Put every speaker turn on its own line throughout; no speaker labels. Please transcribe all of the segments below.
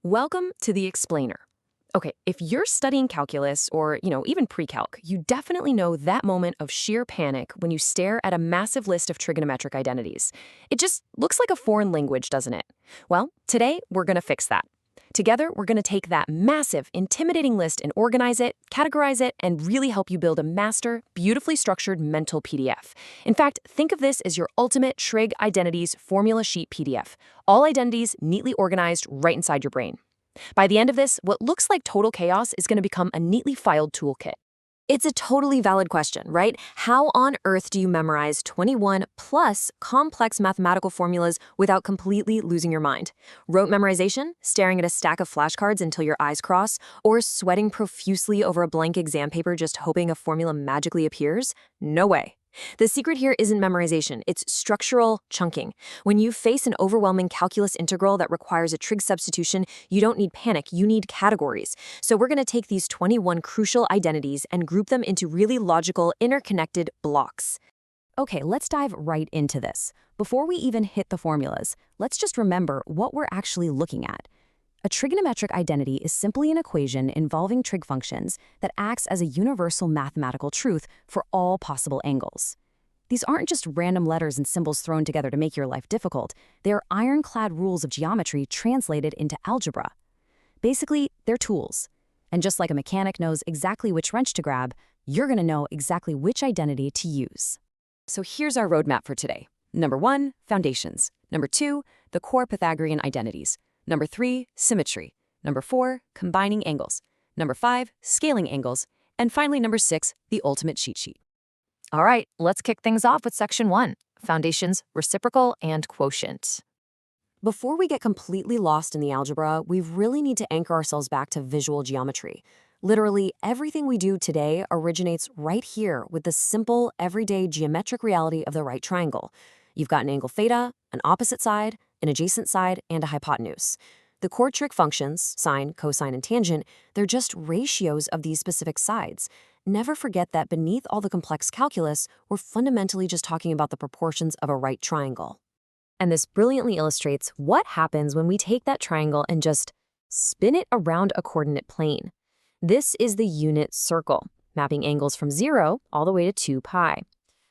Welcome to the explainer. Okay, if you're studying calculus or, even pre-calc, you definitely know that moment of sheer panic when you stare at a massive list of trigonometric identities. It just looks like a foreign language, doesn't it? Well, today we're going to fix that. Together, we're going to take that massive, intimidating list and organize it, categorize it, and really help you build a master, beautifully structured mental PDF. In fact, think of this as your ultimate Trig Identities formula sheet PDF. All identities neatly organized right inside your brain. By the end of this, what looks like total chaos is going to become a neatly filed toolkit.
It's a totally valid question, right? How on earth do you memorize 21 plus complex mathematical formulas without completely losing your mind? Rote memorization, staring at a stack of flashcards until your eyes cross, or sweating profusely over a blank exam paper just hoping a formula magically appears? No way. The secret here isn't memorization, it's structural chunking. When you face an overwhelming calculus integral that requires a trig substitution, you don't need panic, you need categories. So we're going to take these 21 crucial identities and group them into really logical, interconnected blocks.
Okay, let's dive right into this. Before we even hit the formulas, let's just remember what we're actually looking at. A trigonometric identity is simply an equation involving trig functions that acts as a universal mathematical truth for all possible angles. These aren't just random letters and symbols thrown together to make your life difficult. They are ironclad rules of geometry translated into algebra. Basically, they're tools. And just like a mechanic knows exactly which wrench to grab, you're going to know exactly which identity to use.
So here's our roadmap for today. Number 1, foundations. Number 2, the core Pythagorean identities. Number 3, symmetry. Number 4, combining angles. Number 5, scaling angles. And finally, number 6, the ultimate cheat sheet.
All right, let's kick things off with section 1, foundations, reciprocal, and quotient.
Before we get completely lost in the algebra, we really need to anchor ourselves back to visual geometry. Literally, everything we do today originates right here with the simple, everyday geometric reality of the right triangle. You've got an angle theta, an opposite side, an adjacent side, and a hypotenuse. The core trig functions, sine, cosine, and tangent, they're just ratios of these specific sides. Never forget that beneath all the complex calculus, we're fundamentally just talking about the proportions of a right triangle.
And this brilliantly illustrates what happens when we take that triangle and just spin it around a coordinate plane. This is the unit circle, mapping angles from 0 all the way to 2 pi.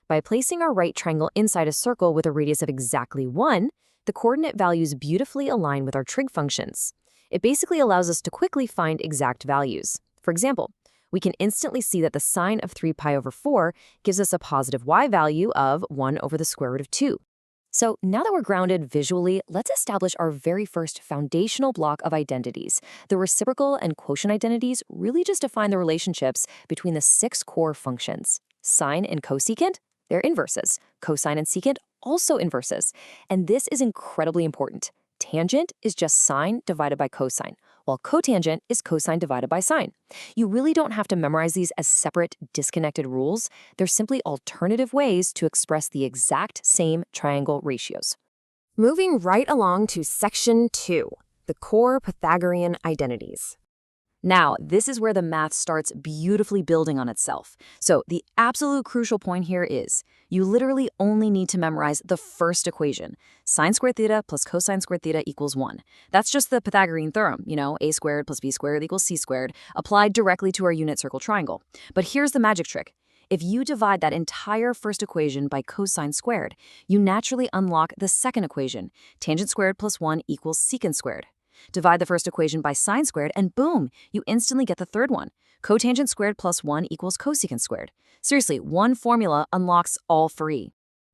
By placing our right triangle inside a circle with a radius of exactly 1, the coordinate values beautifully align with our trig functions. It basically allows us to quickly find exact values. For example, we can instantly see that the sine of 3 pi over 4 gives us a positive y value of 1 over the square root of 2. So now that we're grounded visually, let's establish our very first foundational block of identities. The reciprocal and quotient identities really just define the relationships between the 6 core functions. Sine and cosecant, they're inverses. Cosine and secant, also inverses. And this is incredibly important. Tangent is just sine divided by cosine, while cotangent is cosine divided by sine. You really don't have to memorize these as separate, disconnected rules. They're simply alternative ways to express the exact same triangle ratios.
Moving right along to section 2, the core Pythagorean identities.
Now, this is where the math starts beautifully building on itself. So the absolute crucial point here is you literally only need to memorize the first equation. Sine squared theta plus cosine squared theta equals 1. That's just the Pythagorean theorem, a squared plus b squared equals c squared, applied directly to our unit circle triangle. But here's the magic trick. If you divide that entire first equation by cosine squared, you naturally unlock the second equation. Tangent squared plus 1 equals secant squared. Divide the first equation by sine squared, and boom, you instantly get the third one. Cotangent squared plus 1 equals cosecant squared. Seriously, one formula unlocks all three.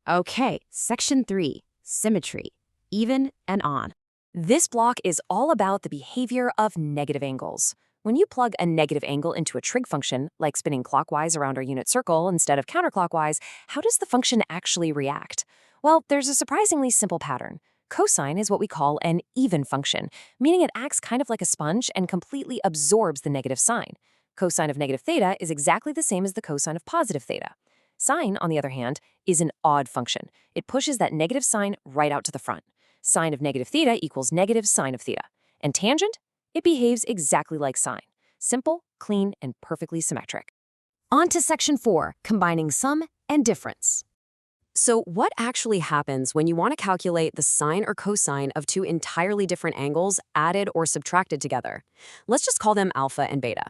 Okay, section 3, symmetry, even and on. This block is all about the behavior of negative angles. When you plug a negative angle into a trig function, like spinning clockwise around our unit circle instead of counterclockwise, how does the function actually react? Well, there's a surprisingly simple pattern. Cosine is what we call an even function, meaning it acts kind of like a sponge and completely absorbs the negative sign. Cosine of negative theta is exactly the same as the cosine of positive theta. Sine, on the other hand, is an odd function. It pushes that negative sign right out to the front. Sine of negative theta equals negative sine of theta. And tangent? It behaves exactly like sine. Simple, clean, and perfectly symmetric.
On to section 4, combining sum and difference. So what actually happens when you want to calculate the sine or cosine of two entirely different angles added or subtracted together? Let's just call them alpha and beta.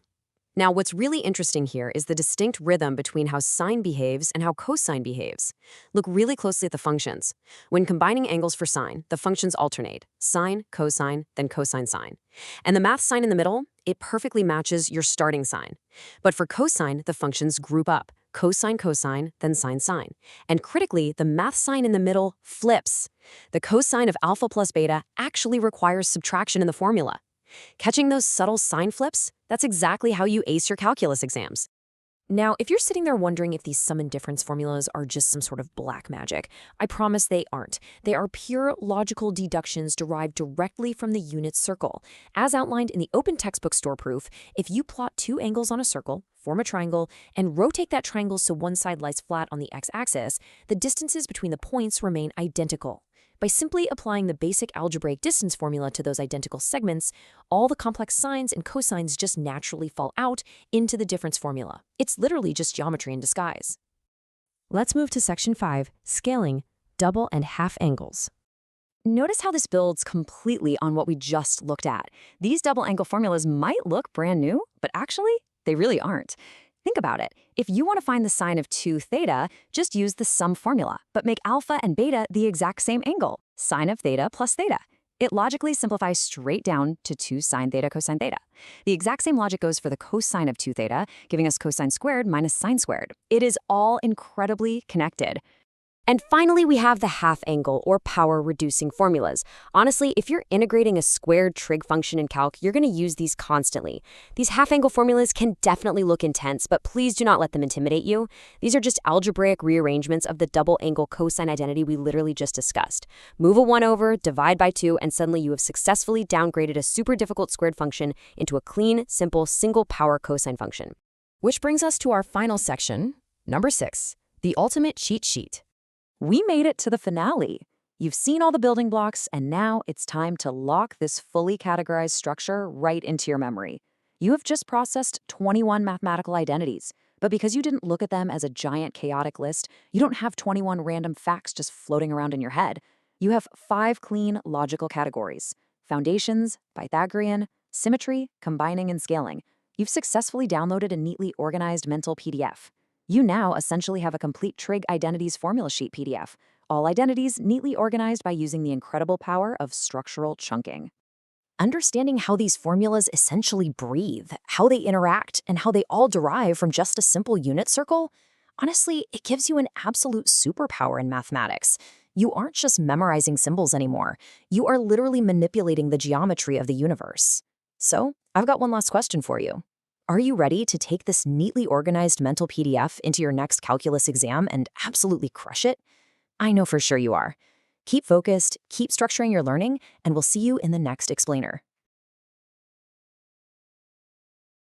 Now, what's really interesting here is the distinct rhythm between how sine behaves and how cosine behaves. Look really closely at the functions. When combining angles for sine, the functions alternate: sine, cosine, then cosine sine. And the math sign in the middle, it perfectly matches your starting sine. But for cosine, the functions group up: cosine, cosine, then sine, sine. And critically, the math sign in the middle flips. The cosine of alpha plus beta actually requires subtraction in the formula. Catching those subtle sign flips? That's exactly how you ace your calculus exams. Now, if you're sitting there wondering if these sum and difference formulas are just some sort of black magic, I promise they aren't. They are pure logical deductions derived directly from the unit circle. As outlined in the open textbook store proof, if you plot two angles on a circle, form a triangle, and rotate that triangle so one side lies flat on the x-axis, the distances between the points remain identical. By simply applying the basic algebraic distance formula to those identical segments, all the complex sines and cosines just naturally fall out into the difference formula. It's literally just geometry in disguise. Let's move to section 5, scaling, double and half angles.
Notice how this builds completely on what we just looked at. These double angle formulas might look brand new, but actually, they really aren't. Think about it. If you want to find the sine of 2 theta, just use the sum formula, but make alpha and beta the exact same angle, sine of theta plus theta. It logically simplifies straight down to 2 sine theta cosine theta. The exact same logic goes for the cosine of 2 theta, giving us cosine squared minus sine squared. It is all incredibly connected.
And finally, we have the half angle or power reducing formulas. Honestly, if you're integrating a squared trig function in calc, you're going to use these constantly. These half angle formulas can definitely look intense, but please do not let them intimidate you. These are just algebraic rearrangements of the double angle cosine identity we literally just discussed. Move a 1 over, divide by 2, and suddenly you have successfully downgraded a super difficult squared function into a clean, simple, single power cosine function.
Which brings us to our final section, number 6, the ultimate cheat sheet. We made it to the finale. You've seen all the building blocks, and now it's time to lock this fully categorized structure right into your memory. You have just processed 21 mathematical identities, but because you didn't look at them as a giant chaotic list, you don't have 21 random facts just floating around in your head. You have 5 clean logical categories: foundations, Pythagorean, symmetry, combining, and scaling. You've successfully downloaded a neatly organized mental PDF. You now essentially have a complete Trig Identities formula sheet PDF, all identities neatly organized by using the incredible power of structural chunking. Understanding how these formulas essentially breathe, how they interact, and how they all derive from just a simple unit circle, honestly, it gives you an absolute superpower in mathematics. You aren't just memorizing symbols anymore. You are literally manipulating the geometry of the universe. So, I've got one last question for you. Are you ready to take this neatly organized mental PDF into your next calculus exam and absolutely crush it? I know for sure you are. Keep focused, keep structuring your learning, and we'll see you in the next explainer.